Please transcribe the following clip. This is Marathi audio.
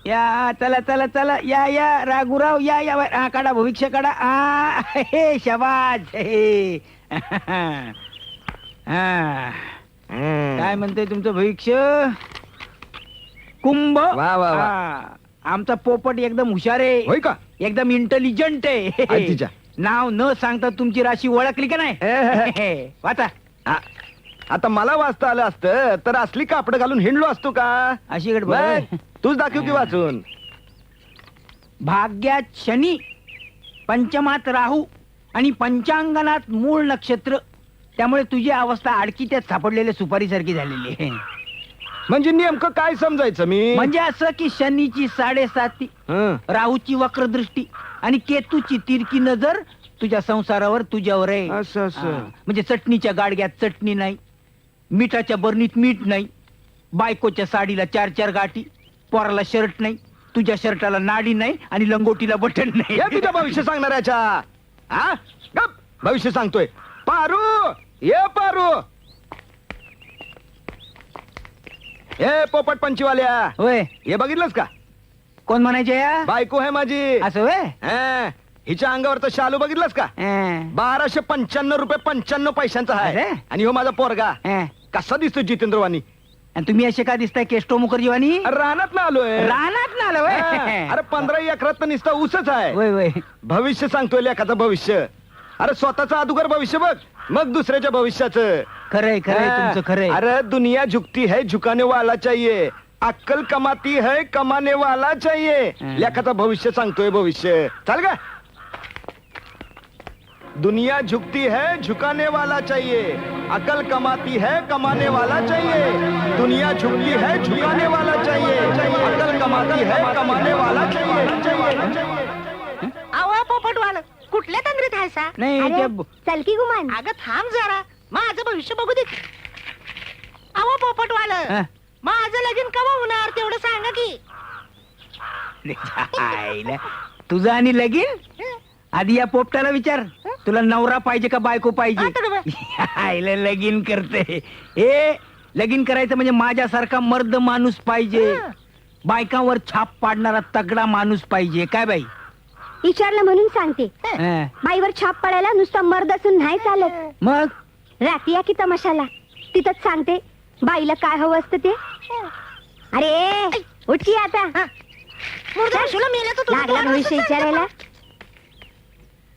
या चला चला चला या या राघुराव या या काढा भविष्य काढा हे शबाज हे काय म्हणते तुमचं भविष्य? कुंभ. वा, वा, वा. आमचा पोपट एकदम हुशार आहे. होय का? एकदम इंटेलिजंट आहे. आजीच्या. नाव न सांगता तुमची राशी ओळखली का नाही? वाचा. आता मला वाचता आलं असतं तर असली कापड घालून हिंडलो असतो का? अशी गडबड. बघ, तूच दाखव की वाचून. भाग्यात शनी, पंचमात राहू आणि पंचांगणात मूळ नक्षत्र. त्यामुळे तुझी अवस्था अडकीत्यात सापडलेल्या सुपारीसारखी झालेली आहे. म्हणजे नेमकं काय समजायचं मी? म्हणजे असं की शनीची 7.5, हं. राहूची वक्रदृष्टी आणि केतूची तिरकी नजर तुझ्या संसारावर तुझ्यावर आहे. असं असं. म्हणजे चटणीच्या गाडग्यात चटणी नाही, मिठाच्या बरणीत मीठ नाही, बायकोच्या साडीला 4 गाठी, पोराला शर्ट नाही, तुझ्या शर्टाला नाडी नाही आणि लंगोटीला बटन नाही. हे तुझं भविष्य सांगणाऱ्याच्या. हा? गप. भविष्य सांगतोय. पारू, ये पारू. हे पोपट पंचीवाल्या, होय. हे बघितलंस का? कोण म्हणायचे या? बायको आहे माझी. असं होय. हं. हिच्या अंगावर तर शालू बघितलंस का? 1295 रुपये 95 पैशांचा आहे. अरे. आणि हो माझा पोरगा कसा दिसतो जितेंद्रवानी. आणि तुम्ही असे का दिसताय केस्टो मुखर्जीवानी? रानात ना आलोय. रानात ना आलं होय. अरे 15 एकरात नुसता ऊसच आहे. होय होय. भविष्य सांगतोय लेखाचं भविष्य. अरे स्वतःचं अगोदर भविष्य बघ, मग दुसऱ्याच्या भविष्याचं. खरंय खरंय तुमचं खरंय. अरे दुनिया झुकती है झुकाने वाला चाहिए, अक्कल कमाती है कमाने वाला चाहिए. लेखाचं भविष्य सांगतोय भविष्य. चाल का? दुनिया झुकती है झुकाने वाला चाहिए, अकल कमाती है कमाने वाला चाहिए. दुनिया झुकती है झुकाने वाला चाहिए, अकल कमाती है कमाने वाला चाहिए. आवा पोपटवाल, कुठल्या तंद्रीत आहे सा? नाही अरे, ते- चल की गुमान. अगं थांब जरा, माझं भविष्य बघू दे. आवा पोपटवाल, हं. माझं लगीन कवा होणार तेवढं सांगा की. आईला. तुझं आणि लगीन? आधी या पोपटाला विचार, तुला नवरा पाहिजे का बायको पाहिजे? आता का बा? आईला लगीन करते. हे लगीन करायचं म्हणजे माझ्यासारखा मर्द माणूस पाहिजे. बायकांवर छाप पाडणारा तगडा माणूस पाहिजे. काय बाई? विचारलं म्हणून सांगते. हं. बाईवर छाप पडायला नुसता मर्द असून नाही चालत. मग रात्री या की तमाशाला, तिथंच सांगते बाईला काय हवं असतं ते. अरे उठी आता. मुर्दा शिवला मेल्याचं तुला लागला कोण भविष्य असं सांगतं विचारायला. बा?